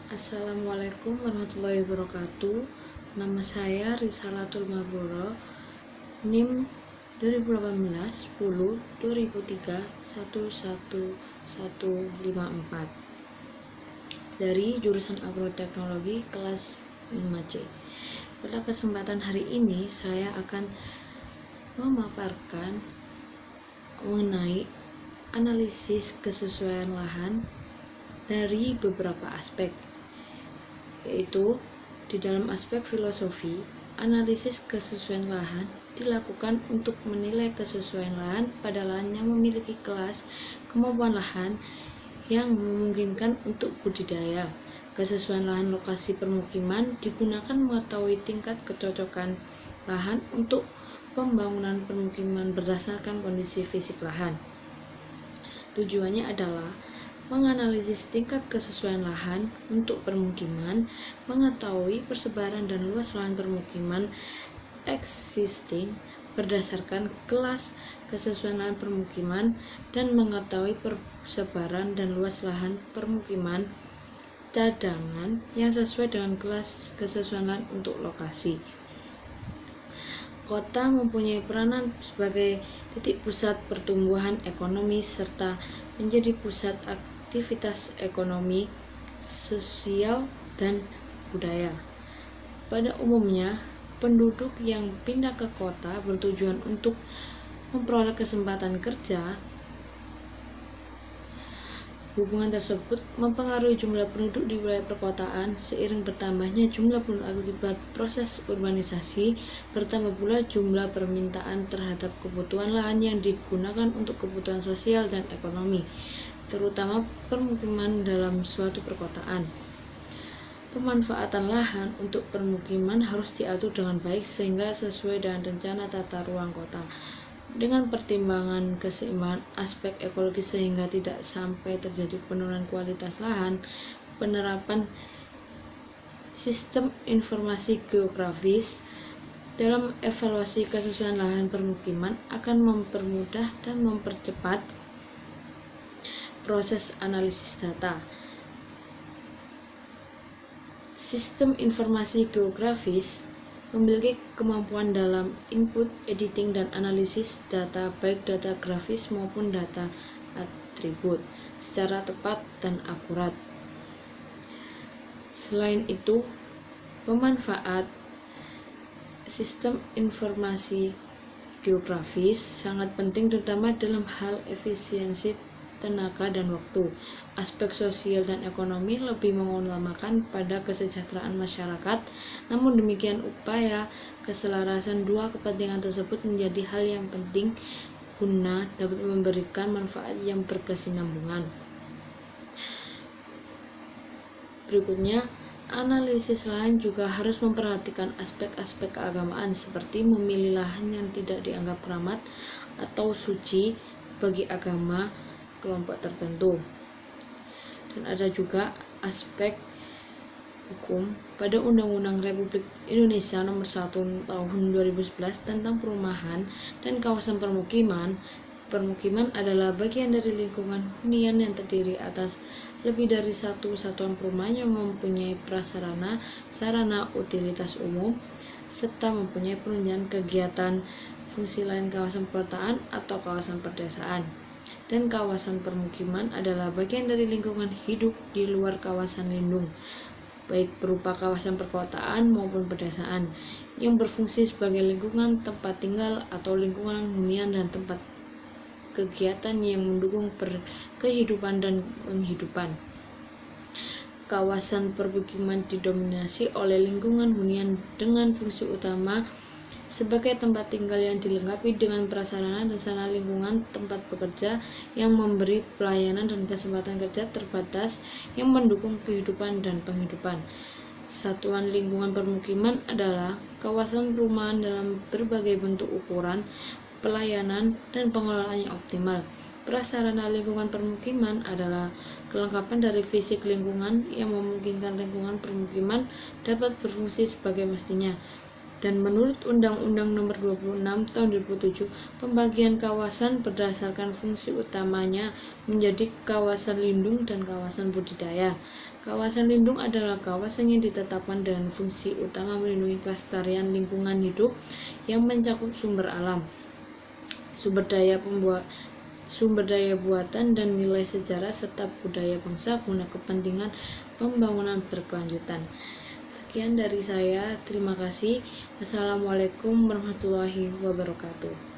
Assalamualaikum warahmatullahi wabarakatuh. Nama saya Risalatul Mabruro, NIM 2018 10 2003 11154 dari jurusan Agroteknologi kelas 5C. Pada kesempatan hari ini saya akan memaparkan mengenai analisis kesesuaian lahan dari beberapa aspek, yaitu di dalam aspek filosofi, analisis kesesuaian lahan dilakukan untuk menilai kesesuaian lahan pada lahan yang memiliki kelas kemampuan lahan yang memungkinkan untuk budidaya. Kesesuaian lahan lokasi permukiman digunakan mengetahui tingkat kecocokan lahan untuk pembangunan permukiman berdasarkan kondisi fisik lahan. Tujuannya adalah menganalisis tingkat kesesuaian lahan untuk permukiman, mengetahui persebaran dan luas lahan permukiman existing berdasarkan kelas kesesuaian lahan permukiman, dan mengetahui persebaran dan luas lahan permukiman cadangan yang sesuai dengan kelas kesesuaian lahan untuk lokasi. Kota mempunyai peranan sebagai titik pusat pertumbuhan ekonomi serta menjadi pusat aktivitas ekonomi, sosial, dan budaya. Pada umumnya, penduduk yang pindah ke kota bertujuan untuk memperoleh kesempatan kerja. Hubungan tersebut mempengaruhi jumlah penduduk di wilayah perkotaan. Seiring bertambahnya jumlah penduduk akibat proses urbanisasi, bertambah pula jumlah permintaan terhadap kebutuhan lahan yang digunakan untuk kebutuhan sosial dan ekonomi, terutama permukiman dalam suatu perkotaan. Pemanfaatan lahan untuk permukiman harus diatur dengan baik sehingga sesuai dengan rencana tata ruang kota, dengan pertimbangan keseimbangan aspek ekologis sehingga tidak sampai terjadi penurunan kualitas lahan. Penerapan sistem informasi geografis dalam evaluasi kesesuaian lahan permukiman akan mempermudah dan mempercepat proses analisis data. Sistem informasi geografis memiliki kemampuan dalam input, editing, dan analisis data, baik data grafis maupun data atribut, secara tepat dan akurat. Selain itu, pemanfaat sistem informasi geografis sangat penting terutama dalam hal efisiensi tenaga dan waktu. Aspek sosial dan ekonomi lebih mengutamakan pada kesejahteraan masyarakat. Namun demikian, upaya keselarasan dua kepentingan tersebut menjadi hal yang penting guna dapat memberikan manfaat yang berkesinambungan. Berikutnya, analisis lahan juga harus memperhatikan aspek-aspek keagamaan seperti memilih lahan yang tidak dianggap keramat atau suci bagi agama kelompok tertentu. Dan ada juga aspek hukum. Pada Undang-Undang Republik Indonesia Nomor 1 Tahun 2011 tentang perumahan dan kawasan permukiman, permukiman adalah bagian dari lingkungan hunian yang terdiri atas lebih dari satu satuan perumahan yang mempunyai prasarana, sarana, utilitas umum, serta mempunyai penunjang kegiatan fungsi lain kawasan perkotaan atau kawasan perdesaan. Dan kawasan permukiman adalah bagian dari lingkungan hidup di luar kawasan lindung, baik berupa kawasan perkotaan maupun pedesaan, yang berfungsi sebagai lingkungan tempat tinggal atau lingkungan hunian dan tempat kegiatan yang mendukung kehidupan dan penghidupan. Kawasan permukiman didominasi oleh lingkungan hunian dengan fungsi utama sebagai tempat tinggal yang dilengkapi dengan prasarana dan sarana lingkungan tempat bekerja yang memberi pelayanan dan kesempatan kerja terbatas yang mendukung kehidupan dan penghidupan. Satuan lingkungan permukiman adalah kawasan perumahan dalam berbagai bentuk, ukuran, pelayanan, dan pengelolaan yang optimal. Prasarana lingkungan permukiman adalah kelengkapan dari fisik lingkungan yang memungkinkan lingkungan permukiman dapat berfungsi sebagai mestinya. Dan menurut Undang-Undang Nomor 26 Tahun 2007, pembagian kawasan berdasarkan fungsi utamanya menjadi kawasan lindung dan kawasan budidaya. Kawasan lindung adalah kawasan yang ditetapkan dengan fungsi utama melindungi kelestarian lingkungan hidup yang mencakup sumber alam, sumber daya buatan dan nilai sejarah serta budaya bangsa guna kepentingan pembangunan berkelanjutan. Sekian dari saya, terima kasih. Wassalamualaikum warahmatullahi wabarakatuh.